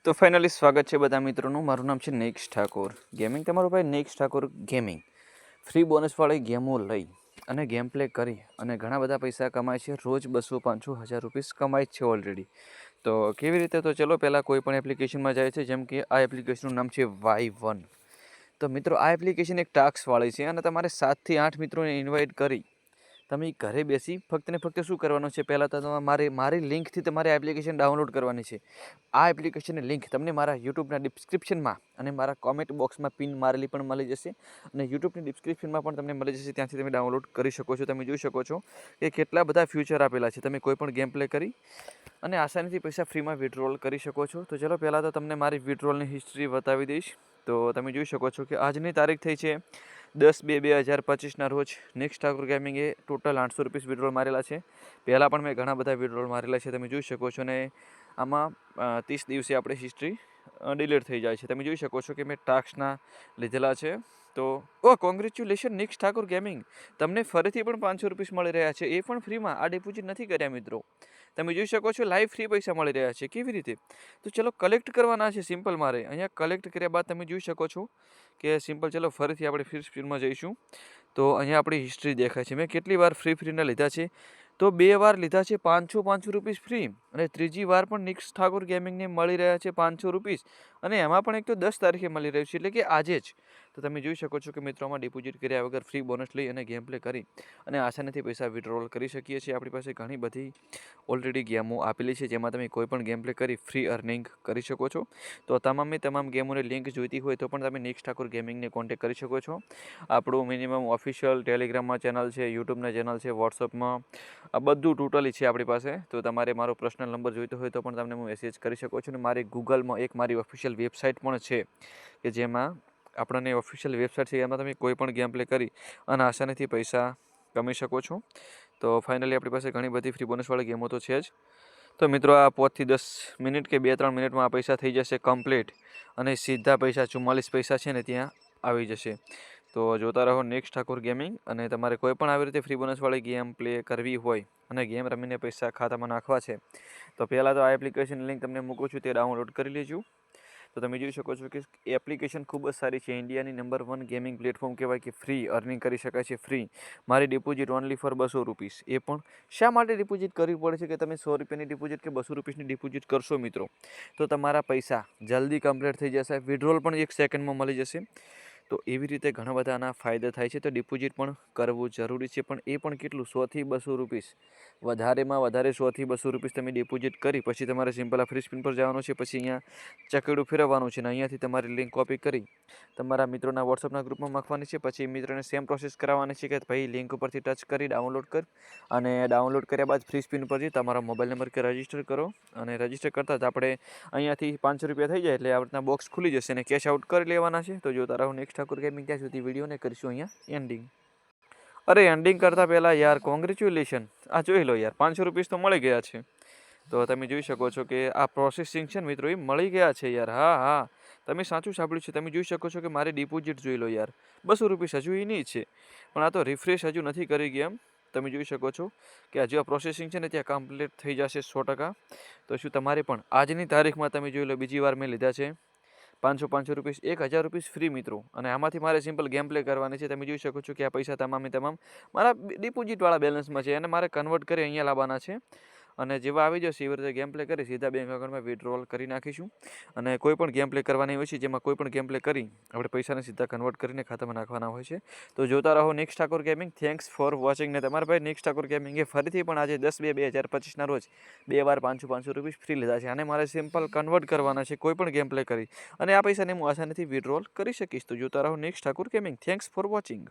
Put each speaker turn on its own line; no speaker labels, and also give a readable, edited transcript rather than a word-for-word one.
તો ફાઇનલી સ્વાગત છે બધા મિત્રોનું. મારું નામ છે નેક્સ ઠાકોર ગેમિંગ. તમારો ભાઈ નેક્સ ઠાકોર ગેમિંગ ફ્રી બોનસવાળી ગેમો લઈ અને ગેમ પ્લે કરી અને ઘણા બધા પૈસા કમાય છે. રોજ 200-500 રૂપીસ કમાય છે ઓલરેડી. તો કેવી રીતે? તો ચલો પહેલાં કોઈ પણ એપ્લિકેશનમાં જાય છે, જેમ કે આ એપ્લિકેશનનું નામ છે Y1. તો મિત્રો આ એપ્લિકેશન એક ટાસ્કવાળી છે અને તમારે 7 થી 8 મિત્રોને ઇન્વાઇટ કરી તમે ઘરે બેસી ફક્ત ને ફક્ત શું કરવાનું છે, પહેલાં તો મારી લિંકથી તમારે એપ્લિકેશન ડાઉનલોડ કરવાની છે. આ એપ્લિકેશનની લિંક તમને મારા યુટ્યુબના ડિસ્ક્રિપ્શનમાં અને મારા કોમેન્ટ બોક્સમાં પિન મારેલી પણ મળી જશે અને યુટ્યુબની ડિસ્ક્રિપ્શનમાં પણ તમને મળી જશે. ત્યાંથી તમે ડાઉનલોડ કરી શકો છો. તમે જોઈ શકો છો કે કેટલા બધા ફ્યુચર આપેલા છે. તમે કોઈ પણ ગેમ પ્લે કરી અને આસાનીથી પૈસા ફ્રીમાં વિડ્રોલ કરી શકો છો. તો ચલો પહેલાં તો તમને મારી વિડ્રોલની હિસ્ટ્રી બતાવી દઈશ. તો તમે જોઈ શકો છો કે આજની તારીખ થઈ છે 10/2/2025ના રોજ. નેક્સ ઠાકોર ગેમિંગે ટોટલ 800 રૂપીસ વિડ્રોલ મારેલા છે. પહેલાં પણ મેં ઘણા બધા વિડ્રોલ મારેલા છે, તમે જોઈ શકો છો. અને આમાં 30 દિવસે આપણે હિસ્ટ્રી ડિલીટ થઈ જાય છે. તમે જોઈ શકો છો કે મેં ટાસ્કના લીધેલા છે. તો કોંગ્રેચ્યુલેશન નેક્સ ઠાકોર ગેમિંગ, તમને ફરીથી પણ 500 રૂપીસ મળી રહ્યા છે, એ પણ ફ્રીમાં. આ ડિપોઝિટ નથી કર્યા મિત્રો. તમે જોઈ શકો છો લાઈવ ફ્રી પૈસા મળી રહ્યા છે. કેવી રીતે? તો ચલો કલેક્ટ કરવાના છે સિમ્પલ. મારે અહીંયા કલેક્ટ કર્યા બાદ તમે જોઈ શકો છો કે સિમ્પલ. ચલો ફરીથી આપણે ફ્રી સ્પીડમાં જઈશું. તો અહીંયા આપણી હિસ્ટ્રી દેખાય છે. મેં કેટલી વાર ફ્રીના લીધા છે? તો 2 વાર લીધા છે 500 રૂપીસ ફ્રી, અને ત્રીજી વાર પણ નેક્સ ઠાકોર ગેમિંગને મળી રહ્યા છે 500 રૂપીસ, અને એમાં પણ એક તો 10 તારીખે મળી રહ્યું છે, એટલે કે આજે જ. તો તમે જોઈ શકો છો કે મિત્રોમાં ડિપોઝિટ કર્યા વગર ફ્રી બોનસ લઈ અને ગેમ પ્લે કરી અને આસાનીથી પૈસા વિડ્રોલ કરી શકીએ છીએ. આપણી પાસે ઘણી બધી ઓલરેડી ગેમો આપેલી છે, જેમાં તમે કોઈ પણ ગેમ પ્લે કરી ફ્રી અર્નિંગ કરી શકો છો. તો તમામ ગેમોની લિંક જોઈતી હોય તો પણ તમે નેક્સ ઠાકોર ગેમિંગને કોન્ટેક્ટ કરી શકો છો. આપણું મિનિમમ ઓફિશિયલ ટેલિગ્રામમાં ચેનલ છે, યુટ્યુબના ચેનલ છે, વોટ્સઅપમાં આ બધું ટોટલી છે આપણી પાસે. તો તમારે મારો પર્સનલ નંબર જોઈતો હોય તો પણ તમને હું મેસેજ કરી શકો છો. અને મારી ગૂગલમાં એક મારી ઓફિશિયલ વેબસાઇટ પણ છે, કે જેમાં આપણને ઓફિશિયલ વેબસાઇટ છે, એમાં તમે કોઈ પણ ગેમ પ્લે કરી અને આસાનીથી પૈસા કમાઈ શકો છો. તો ફાઇનલી આપણી પાસે ઘણી બધી ફ્રી બોનસવાળી ગેમો તો છે જ. તો મિત્રો આ 5 થી 10 મિનિટ કે 2-3 મિનિટમાં આ પૈસા થઈ જશે કમ્પ્લીટ, અને સીધા પૈસા 44 પૈસા છે ને ત્યાં આવી જશે. તો જોતા રહો નેક્સ ઠાકોર ગેમિંગ. અને તમારે કોઈ પણ આવી રીતે ફ્રી બોનસવાળી ગેમ પ્લે કરવી હોય અને ગેમ રમીને પૈસા ખાતામાં નાખવા છે, તો પહેલાં તો આ એપ્લિકેશન લિંક તમને મૂકું છું, તે ડાઉનલોડ કરી લેજો. તો તમે જોઈ શકો છો કે એપ્લિકેશન ખૂબ જ સારી છે. ઇન્ડિયાની નંબર 1 ગેમિંગ પ્લેટફોર્મ કહેવાય કે ફ્રી અર્નિંગ કરી શકાય છે ફ્રી. મારી ડિપોઝિટ ઓનલી ફોર 200 રૂપીસ. એ પણ શા માટે ડિપોઝિટ કરવી પડે છે? કે તમે 100 રૂપિયાની ડિપોઝિટ કે 200 રૂપીસની ડિપોઝિટ કરશો મિત્રો, તો તમારા પૈસા જલ્દી કમ્પ્લીટ થઈ જશે. વિડ્રોલ પણ 1 સેકન્ડમાં મળી જશે. તો એવી રીતે ઘણા બધા આના ફાયદા થાય છે. તો ડિપોઝિટ પણ કરવું જરૂરી છે, પણ એ પણ કેટલું? 100 થી 200 રૂપીસ. વધારેમાં વધારે 100 થી 200 રૂપીસ તમે ડિપોઝિટ કરી પછી તમારે સિમ્પલ આ ફ્રી સ્પિન પર જવાનું છે. પછી અહીંયા ચકેડું ફેરવવાનું છે, અને અહીંયાથી તમારી લિંક કોપી કરી તમારા મિત્રોના વોટ્સઅપના ગ્રુપમાં મૂકવાની છે. પછી મિત્રોને સેમ પ્રોસેસ કરાવવાની છે કે ભાઈ લિંક ઉપરથી ટચ કરી ડાઉનલોડ કર, અને ડાઉનલોડ કર્યા બાદ ફ્રી સ્પિન પર જઈ તમારા મોબાઈલ નંબર કે રજીસ્ટર કરો. અને રજીસ્ટર કરતાં જ આપણે અહીંયાથી 500 રૂપિયા થઈ જાય એટલે આ રીતના બોક્સ ખુલી જશે અને કેશ આઉટ કરી લેવાના છે. તો જોતા રહો નેક્સ ઠાકોર ગેમિંગ. ત્યાં સુધી વિડીયોને કરીશું અહીંયા એન્ડિંગ. અરે એન્ડિંગ કરતાં પહેલાં યાર કોંગ્રેચ્યુલેશન, આ જોઈ લો યાર 500 રૂપીસ તો મળી ગયા છે. તો તમે જોઈ શકો છો કે આ પ્રોસેસિંગ છે ને મિત્રો, એ મળી ગયા છે યાર. હા, તમે સાચું સાંભળ્યું છે. તમે જોઈ શકો છો કે મારી ડિપોઝિટ જોઈ લો યાર, 200 રૂપીસ હજુ એની છે, પણ આ તો રિફ્રેશ હજુ નથી કરી ગેમ. તમે જોઈ શકો છો કે હજુ આ પ્રોસેસિંગ છે ને ત્યાં કમ્પ્લીટ થઈ જશે 100%. તો શું તમારે પણ આજની તારીખમાં તમે જોઈ લો, બીજી વાર મેં લીધા છે 500 રૂપીસ, 1000 રૂપીસ ફ્રી મિત્રો. અને આમાંથી મારે સિમ્પલ ગેમ પ્લે કરવાની છે. તમે જોઈ શકો છો કે આ પૈસા તમામ મારા ડિપોઝિટવાળા બેલેન્સમાં છે, અને મારે કન્વર્ટ કરી અહીંયા લાવવાના છે. અને જેવા આવી જશે એવી રીતે ગેમ પ્લે કરી સીધા બેંક એકાઉન્ટમાં વિડ્રોલ કરી નાખીશું. અને કોઈ પણ ગેમ પ્લે કરવાની હોય છે, જેમાં કોઈ પણ ગેમ પ્લે કરી આપણે પૈસાને સીધા કન્વર્ટ કરીને ખાતામાં નાખવાના હોય છે. તો જોતા રહો next Thakor gaming. Thanks for watching. ને તમારા ભાઈ નેક્સ ઠાકોર ગેમિંગ એ ફરીથી પણ આજે 10/2/2025ના રોજ 2 વાર 500 રૂપીસ ફ્રી લીધા છે. આને મારે સિમ્પલ કન્વર્ટ કરવાના છે કોઈ પણ ગેમ પ્લે કરી, અને આ પૈસાને હું આસાનીથી વિડ્રોલ કરી શકીશ. તો જોતા રહો next Thakor gaming. Thanks for watching.